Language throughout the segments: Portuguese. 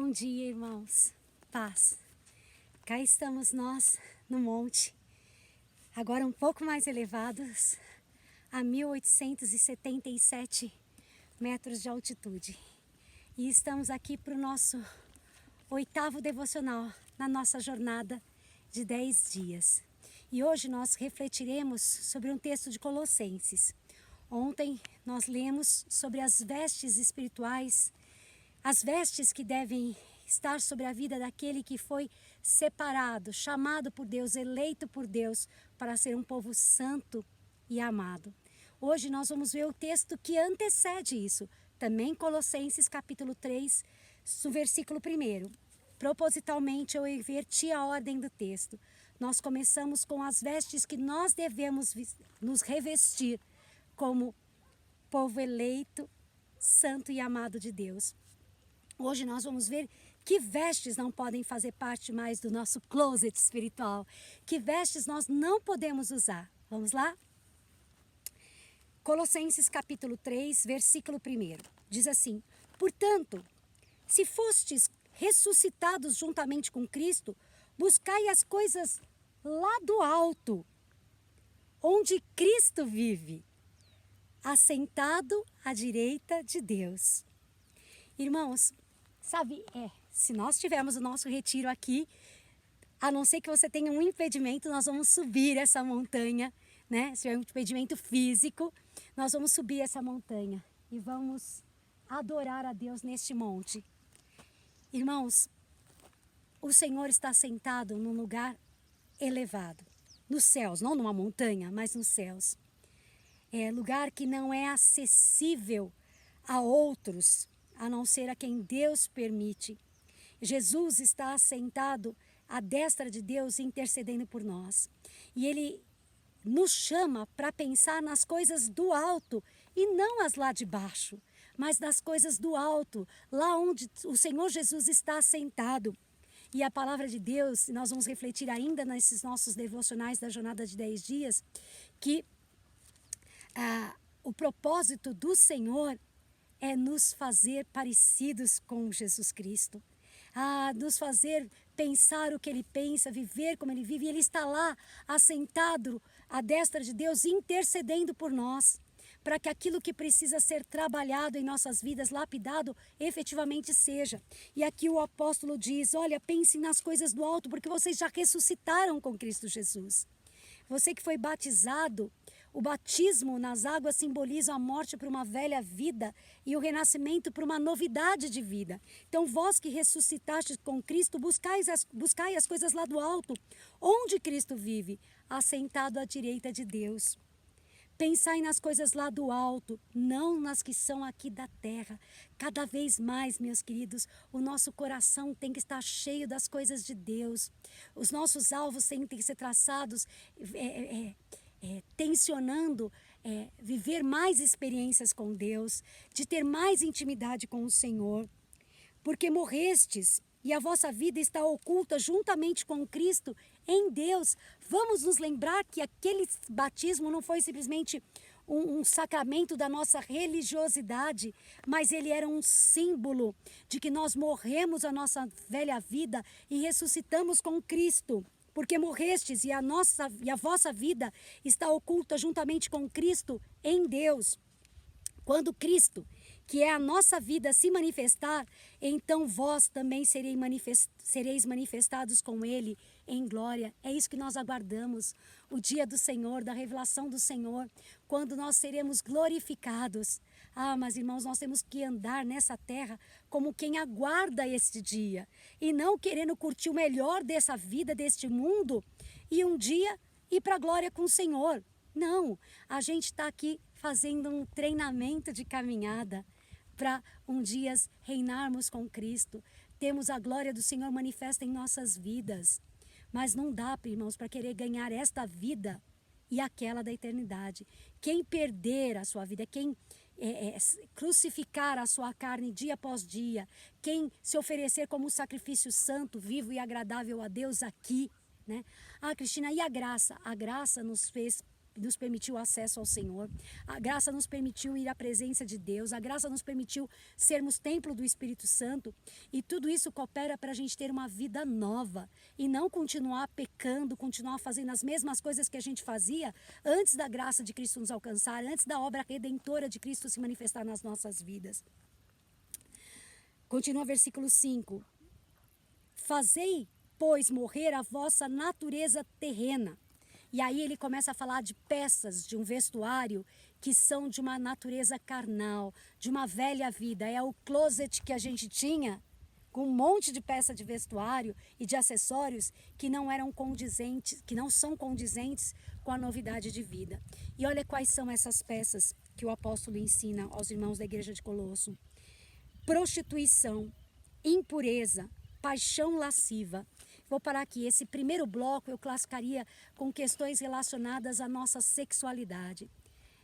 Bom dia, irmãos. Paz. Cá estamos nós no monte, agora um pouco mais elevados, a 1877 metros de altitude. E estamos aqui para o nosso 8º devocional na nossa jornada de 10 dias. E hoje nós refletiremos sobre um texto de Colossenses. Ontem nós lemos sobre as vestes espirituais, as vestes que devem estar sobre a vida daquele que foi separado, chamado por Deus, eleito por Deus para ser um povo santo e amado. Hoje nós vamos ver o texto que antecede isso, também Colossenses capítulo 3, no versículo 1. Propositalmente eu inverti a ordem do texto. Nós começamos com as vestes que nós devemos nos revestir como povo eleito, santo e amado de Deus. Hoje nós vamos ver que vestes não podem fazer parte mais do nosso closet espiritual. Que vestes nós não podemos usar. Vamos lá? Colossenses capítulo 3, versículo 1. Diz assim: portanto, se fostes ressuscitados juntamente com Cristo, buscai as coisas lá do alto, onde Cristo vive, assentado à direita de Deus. Irmãos, sabe, se nós tivermos o nosso retiro aqui, a não ser que você tenha um impedimento, nós vamos subir essa montanha, né? Se tiver um impedimento físico, nós vamos subir essa montanha e vamos adorar a Deus neste monte. Irmãos, o Senhor está sentado num lugar elevado, nos céus, não numa montanha, mas nos céus. É lugar que não é acessível a outros, a não ser a quem Deus permite. Jesus está assentado à destra de Deus, intercedendo por nós. E Ele nos chama para pensar nas coisas do alto e não as lá de baixo, mas nas coisas do alto, lá onde o Senhor Jesus está assentado. E a palavra de Deus, nós vamos refletir ainda nesses nossos devocionais da jornada de 10 dias, que o propósito do Senhor é nos fazer parecidos com Jesus Cristo. Nos fazer pensar o que Ele pensa, viver como Ele vive. E Ele está lá, assentado à destra de Deus, intercedendo por nós, para que aquilo que precisa ser trabalhado em nossas vidas, lapidado, efetivamente seja. E aqui o apóstolo diz: olha, pensem nas coisas do alto, porque vocês já ressuscitaram com Cristo Jesus. Você que foi batizado, o batismo nas águas simboliza a morte para uma velha vida e o renascimento para uma novidade de vida. Então, vós que ressuscitaste com Cristo, buscai as coisas lá do alto, onde Cristo vive, assentado à direita de Deus. Pensai nas coisas lá do alto, não nas que são aqui da terra. Cada vez mais, meus queridos, o nosso coração tem que estar cheio das coisas de Deus. Os nossos alvos têm que ser traçados tensionando viver mais experiências com Deus, de ter mais intimidade com o Senhor. Porque morrestes e a vossa vida está oculta juntamente com Cristo em Deus. Vamos nos lembrar que aquele batismo não foi simplesmente um sacramento da nossa religiosidade, mas ele era um símbolo de que nós morremos a nossa velha vida e ressuscitamos com Cristo. Porque morrestes e a vossa vida está oculta juntamente com Cristo em Deus. Quando Cristo, que é a nossa vida, se manifestar, então vós também sereis manifestados com Ele em glória. É isso que nós aguardamos, o dia do Senhor, da revelação do Senhor, quando nós seremos glorificados. Mas irmãos, nós temos que andar nessa terra como quem aguarda este dia, e não querendo curtir o melhor dessa vida, deste mundo, e um dia ir para a glória com o Senhor. Não, a gente está aqui fazendo um treinamento de caminhada para um dia reinarmos com Cristo. Temos a glória do Senhor manifesta em nossas vidas. Mas não dá, irmãos, para querer ganhar esta vida e aquela da eternidade. Quem perder a sua vida, quem crucificar a sua carne dia após dia, quem se oferecer como um sacrifício santo, vivo e agradável a Deus aqui, né? Cristina, e a graça? A graça nos fez nos permitiu acesso ao Senhor. A graça nos permitiu ir à presença de Deus. A graça nos permitiu sermos templo do Espírito Santo. E tudo isso coopera para a gente ter uma vida nova. E não continuar pecando, continuar fazendo as mesmas coisas que a gente fazia antes da graça de Cristo nos alcançar, antes da obra redentora de Cristo se manifestar nas nossas vidas. Continua versículo 5. Fazei, pois, morrer a vossa natureza terrena. E aí ele começa a falar de peças de um vestuário que são de uma natureza carnal, de uma velha vida. É o closet que a gente tinha, com um monte de peça de vestuário e de acessórios que não eram condizentes, que não são condizentes com a novidade de vida. E olha quais são essas peças que o apóstolo ensina aos irmãos da igreja de Colosso. Prostituição, impureza, paixão lasciva. Vou parar aqui. Esse primeiro bloco eu classificaria com questões relacionadas à nossa sexualidade.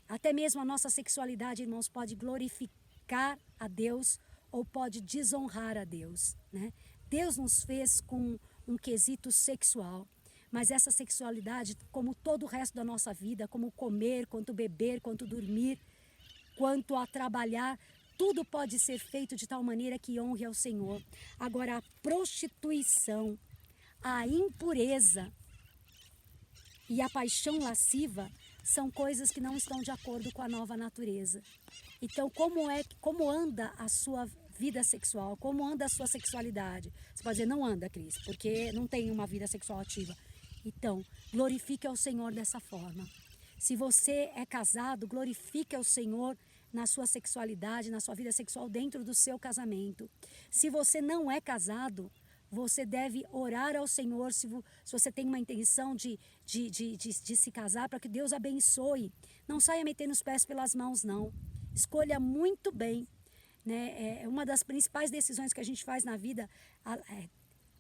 Até mesmo a nossa sexualidade, irmãos, pode glorificar a Deus ou pode desonrar a Deus, né? Deus nos fez com um quesito sexual, mas essa sexualidade, como todo o resto da nossa vida, como comer, quanto beber, quanto dormir, quanto a trabalhar, tudo pode ser feito de tal maneira que honre ao Senhor. Agora, a prostituição, a impureza e a paixão lasciva são coisas que não estão de acordo com a nova natureza. Então, como anda a sua vida sexual? Como anda a sua sexualidade? Você pode dizer, não anda, Cris, porque não tem uma vida sexual ativa. Então, glorifique ao Senhor dessa forma. Se você é casado, glorifique ao Senhor na sua sexualidade, na sua vida sexual dentro do seu casamento. Se você não é casado, você deve orar ao Senhor se você tem uma intenção de se casar, para que Deus abençoe. Não saia metendo os pés pelas mãos, não. Escolha muito bem, né? É uma das principais decisões que a gente faz na vida,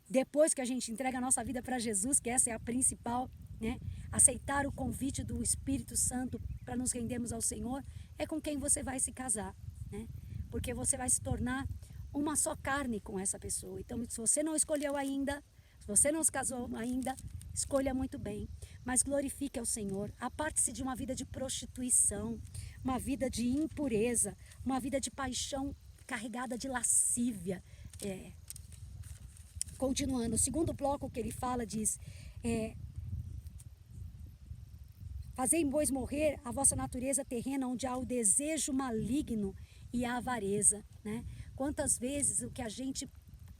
depois que a gente entrega a nossa vida para Jesus, que essa é a principal, né? Aceitar o convite do Espírito Santo para nos rendermos ao Senhor, é com quem você vai se casar, né? Porque você vai se tornar uma só carne com essa pessoa. Então, se você não escolheu ainda, se você não se casou ainda, escolha muito bem. Mas glorifique ao Senhor. Aparte-se de uma vida de prostituição, uma vida de impureza, uma vida de paixão carregada de lascívia. Continuando, o segundo bloco que ele fala diz... Fazei, pois, morrer a vossa natureza terrena, onde há o desejo maligno e a avareza, né? Quantas vezes o que a gente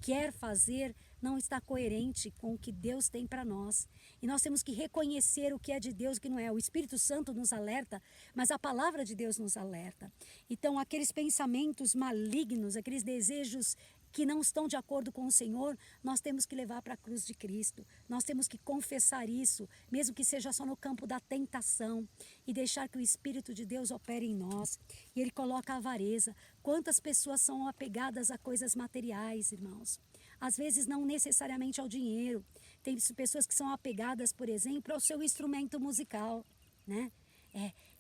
quer fazer não está coerente com o que Deus tem para nós. E nós temos que reconhecer o que é de Deus e o que não é. O Espírito Santo nos alerta, mas a palavra de Deus nos alerta. Então, aqueles pensamentos malignos, aqueles desejos que não estão de acordo com o Senhor, nós temos que levar para a cruz de Cristo. Nós temos que confessar isso, mesmo que seja só no campo da tentação, e deixar que o Espírito de Deus opere em nós. E Ele coloca a avareza. Quantas pessoas são apegadas a coisas materiais, irmãos? Às vezes não necessariamente ao dinheiro. Tem pessoas que são apegadas, por exemplo, ao seu instrumento musical, né?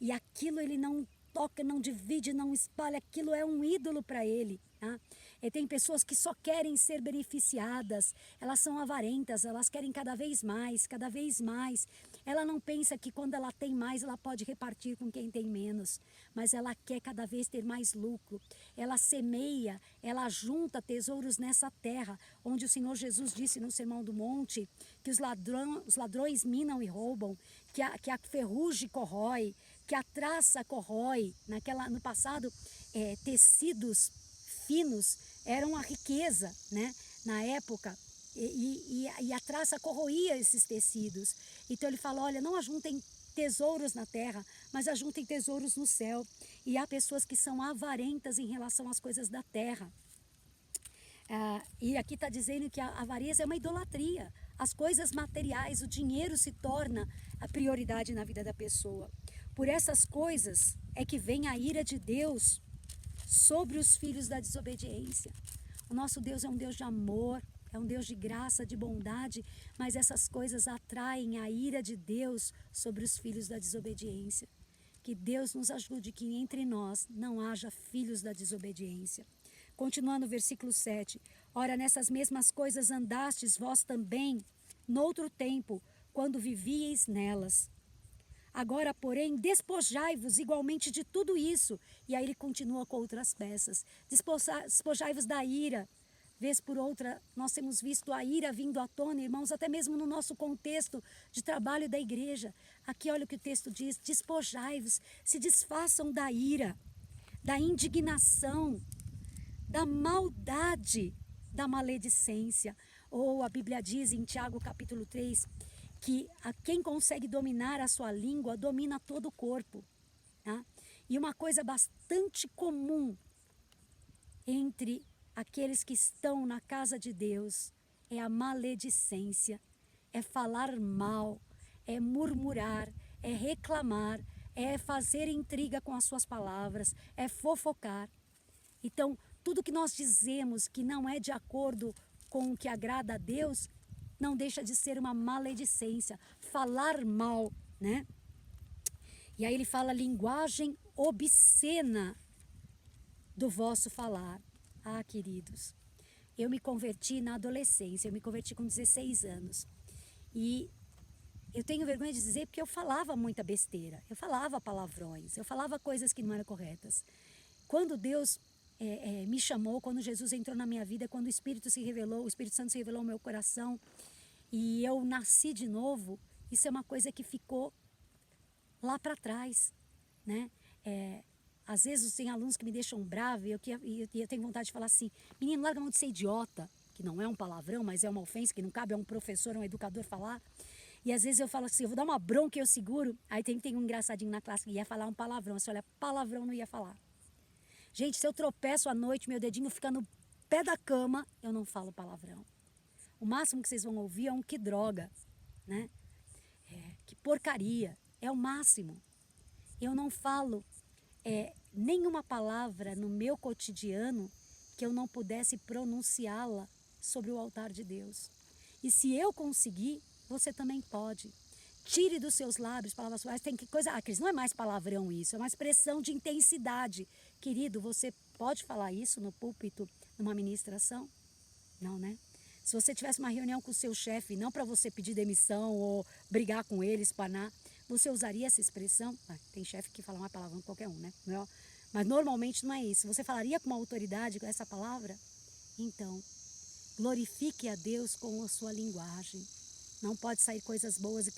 E aquilo ele não toca, não divide, não espalha, aquilo é um ídolo para ele, tá? E tem pessoas que só querem ser beneficiadas, elas são avarentas, elas querem cada vez mais, cada vez mais. Ela não pensa que quando ela tem mais, ela pode repartir com quem tem menos, mas ela quer cada vez ter mais lucro. Ela semeia, ela junta tesouros nessa terra, onde o Senhor Jesus disse no Sermão do Monte que os ladrões minam e roubam, que a ferrugem corrói, que a traça corrói. No passado, tecidos finos eram a riqueza, né? Na época, e a traça corroía esses tecidos. Então ele fala, olha, não ajuntem tesouros na terra, mas ajuntem tesouros no céu. E há pessoas que são avarentas em relação às coisas da terra. E aqui está dizendo que a avareza é uma idolatria. As coisas materiais, o dinheiro se torna a prioridade na vida da pessoa. Por essas coisas é que vem a ira de Deus sobre os filhos da desobediência. O nosso Deus é um Deus de amor, é um Deus de graça, de bondade, mas essas coisas atraem a ira de Deus sobre os filhos da desobediência. Que Deus nos ajude que entre nós não haja filhos da desobediência. Continuando o versículo 7. Ora, nessas mesmas coisas andastes vós também, noutro tempo, quando vivieis nelas. Agora, porém, despojai-vos igualmente de tudo isso. E aí ele continua com outras peças. Despojai-vos da ira. Vez por outra, nós temos visto a ira vindo à tona, irmãos, até mesmo no nosso contexto de trabalho da igreja. Aqui olha o que o texto diz: despojai-vos, se desfaçam da ira, da indignação, da maldade, da maledicência. Ou a Bíblia diz em Tiago capítulo 3, que a quem consegue dominar a sua língua, domina todo o corpo. Tá? E uma coisa bastante comum entre aqueles que estão na casa de Deus é a maledicência, é falar mal, é murmurar, é reclamar, é fazer intriga com as suas palavras, é fofocar. Então, tudo que nós dizemos que não é de acordo com o que agrada a Deus, não deixa de ser uma maledicência, falar mal, né? E aí ele fala linguagem obscena do vosso falar. Ah, queridos, eu me converti na adolescência, eu me converti com 16 anos. E eu tenho vergonha de dizer porque eu falava muita besteira, eu falava palavrões, eu falava coisas que não eram corretas. Quando Deus me chamou, quando Jesus entrou na minha vida, quando o Espírito Santo se revelou ao meu coração e eu nasci de novo, isso é uma coisa que ficou lá para trás, né? Às vezes tem alunos que me deixam bravo e eu tenho vontade de falar assim: menino, larga a mão de ser idiota, que não é um palavrão, mas é uma ofensa que não cabe a um professor, a um educador falar. E às vezes eu falo assim, eu vou dar uma bronca e eu seguro. Aí tem um engraçadinho na classe que ia falar um palavrão. Você olha, palavrão não ia falar. Gente, se eu tropeço à noite, meu dedinho fica no pé da cama, eu não falo palavrão. O máximo que vocês vão ouvir é um que droga, né? Que porcaria, é o máximo. Eu não falo nenhuma palavra no meu cotidiano que eu não pudesse pronunciá-la sobre o altar de Deus. E se eu conseguir, você também pode. Tire dos seus lábios palavras suaves. Tem que coisa, Cris, não é mais palavrão isso, é uma expressão de intensidade. Querido, você pode falar isso no púlpito, numa ministração? Não, né? Se você tivesse uma reunião com o seu chefe, não para você pedir demissão ou brigar com ele, espanar, você usaria essa expressão? Tem chefe que fala uma palavrão qualquer um, né? Mas normalmente não é isso. Você falaria com uma autoridade com essa palavra? Então, glorifique a Deus com a sua linguagem. Não pode sair coisas boas e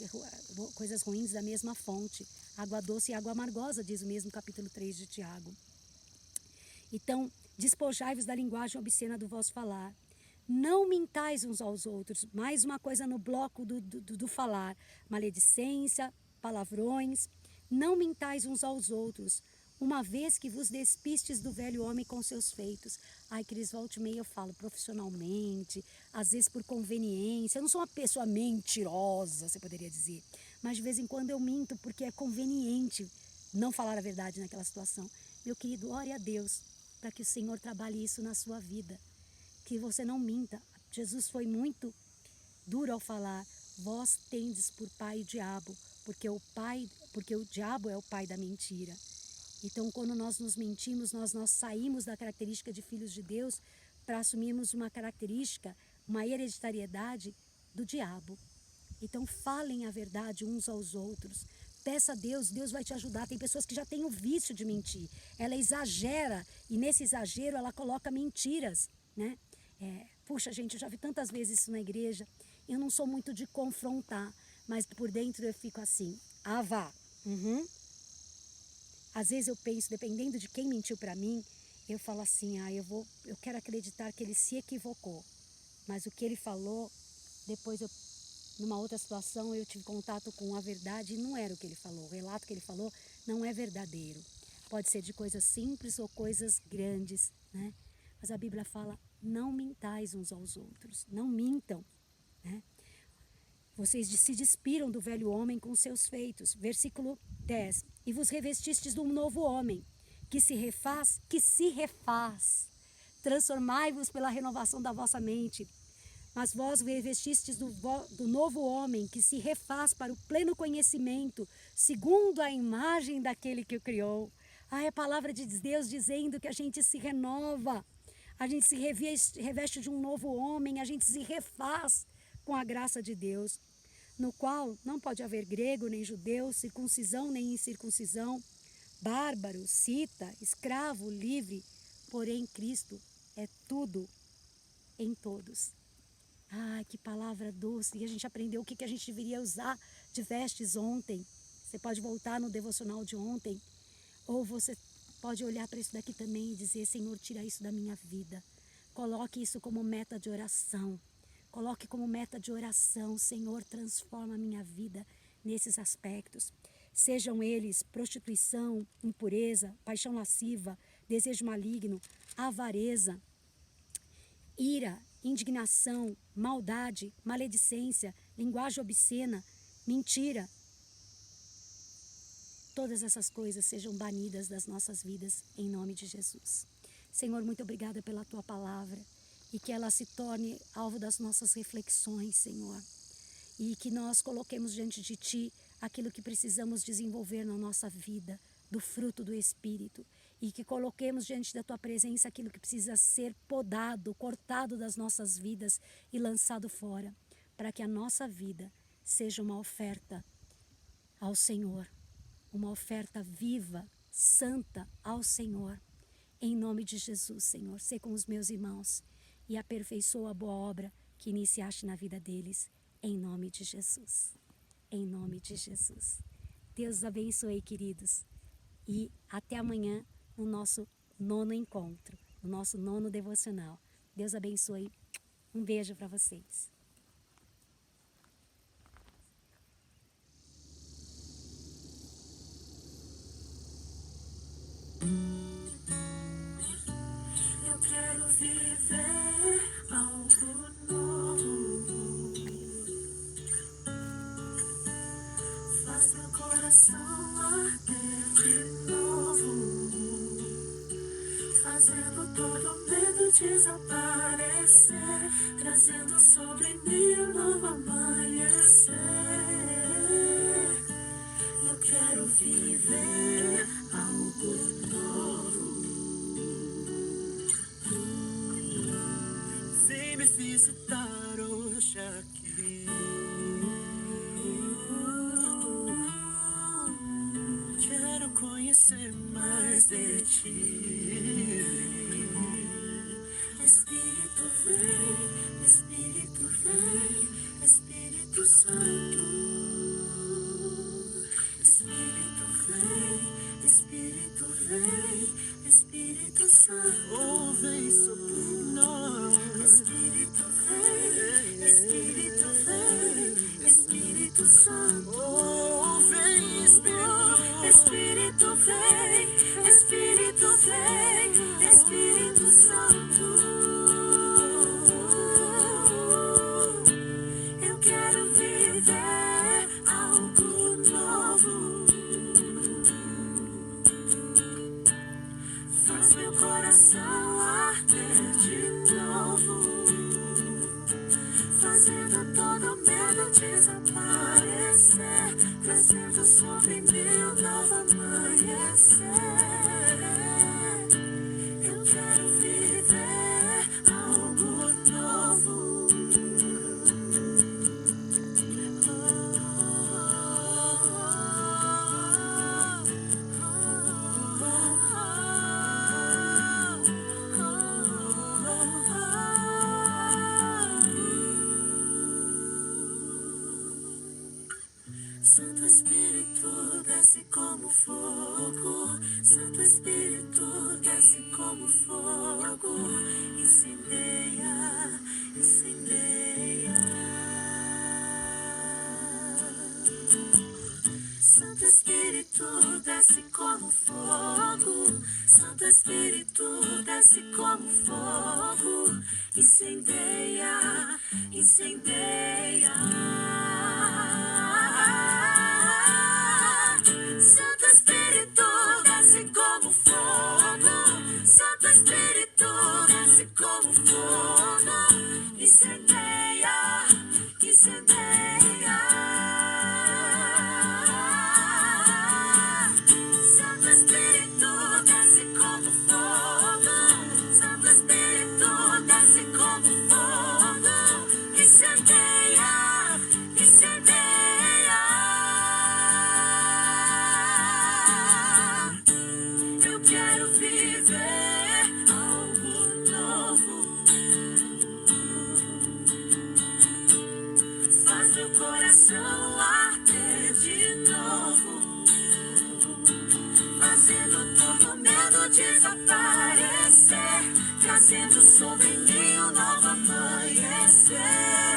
coisas ruins da mesma fonte. Água doce e água amargosa, diz o mesmo capítulo 3 de Tiago. Então, despojai-vos da linguagem obscena do vosso falar. Não mintais uns aos outros. Mais uma coisa no bloco do falar. Maledicência, palavrões. Não mintais uns aos outros, uma vez que vos despistes do velho homem com seus feitos. Ai, Cris, volte e meia eu falo profissionalmente, às vezes por conveniência. Eu não sou uma pessoa mentirosa, você poderia dizer. Mas de vez em quando eu minto porque é conveniente não falar a verdade naquela situação. Meu querido, ore a Deus para que o Senhor trabalhe isso na sua vida. Que você não minta. Jesus foi muito duro ao falar: vós tendes por pai o diabo, porque o diabo é o pai da mentira. Então, quando nós nos mentimos, nós saímos da característica de filhos de Deus para assumirmos uma característica, uma hereditariedade do diabo. Então, falem a verdade uns aos outros. Peça a Deus, Deus vai te ajudar. Tem pessoas que já têm o vício de mentir. Ela exagera e nesse exagero ela coloca mentiras, né? Puxa, gente, eu já vi tantas vezes isso na igreja. Eu não sou muito de confrontar, mas por dentro eu fico assim: ah, vá. Às vezes eu penso, dependendo de quem mentiu para mim, eu falo assim: eu quero acreditar que ele se equivocou. Mas o que ele falou, depois numa outra situação, eu tive contato com a verdade e não era o que ele falou. O relato que ele falou não é verdadeiro. Pode ser de coisas simples ou coisas grandes, né? Mas a Bíblia fala: não mintais uns aos outros, não mintam, né? Vocês se despiram do velho homem com seus feitos. Versículo 10. E vos revestistes de um novo homem, que se refaz. Transformai-vos pela renovação da vossa mente. Mas vós revestistes do novo homem, que se refaz para o pleno conhecimento, segundo a imagem daquele que o criou. É a palavra de Deus dizendo que a gente se renova, a gente se reveste de um novo homem, a gente se refaz com a graça de Deus. no qual não pode haver grego nem judeu, circuncisão nem incircuncisão, bárbaro, cita, escravo, livre, porém Cristo é tudo em todos. Ah, que palavra doce! E a gente aprendeu o que a gente deveria usar de vestes ontem. Você pode voltar no devocional de ontem, ou você pode olhar para isso daqui também e dizer: Senhor, tira isso da minha vida. Coloque isso como meta de oração. Coloque como meta de oração: Senhor, transforma a minha vida nesses aspectos. Sejam eles prostituição, impureza, paixão lasciva, desejo maligno, avareza, ira, indignação, maldade, maledicência, linguagem obscena, mentira. Todas essas coisas sejam banidas das nossas vidas em nome de Jesus. Senhor, muito obrigada pela tua palavra e que ela se torne alvo das nossas reflexões, Senhor. E que nós coloquemos diante de ti aquilo que precisamos desenvolver na nossa vida, do fruto do Espírito. E que coloquemos diante da tua presença aquilo que precisa ser podado, cortado das nossas vidas e lançado fora, para que a nossa vida seja uma oferta ao Senhor, uma oferta viva, santa ao Senhor. Em nome de Jesus, Senhor, sê com os meus irmãos e aperfeiçoa a boa obra que iniciaste na vida deles, em nome de Jesus. Em nome de Jesus. Deus os abençoe, queridos, e até amanhã no nosso 9º encontro, no nosso 9º devocional. Deus abençoe. Um beijo para vocês. Eu quero viver algo novo. Faz meu coração arder de novo, fazendo todo medo desaparecer, trazendo sobre mim um novo amanhecer. Eu quero viver algo novo. Vem me visitar hoje aqui. Quero conhecer mais de ti. Espírito vem, Espírito vem, Espírito Santo. Espírito vem, Espírito vem, Espírito Santo. Oh, vem sobre nós. Espírito vem, Espírito vem, Espírito Santo. Oh, vem, Espírito. Espírito vem, Espírito vem, Espírito Santo. Eu quero viver algo novo. Faz meu coração arder de novo, fazendo todo medo desaparecer, trazendo sobre mim um novo amanhecer. Eu quero viver algo novo. Santo Espírito desce como fogo, Santo Espírito desce como fogo, incendeia, incendeia. Santo Espírito desce como fogo, Santo Espírito desce como fogo, incendeia, incendeia. Santo Espírito desce como fogo, Santo Espírito desce como fogo, incendeia, incendeia. Santo Espírito desce como fogo, meu coração arder de novo, fazendo todo medo desaparecer, trazendo sobre mim um novo amanhecer.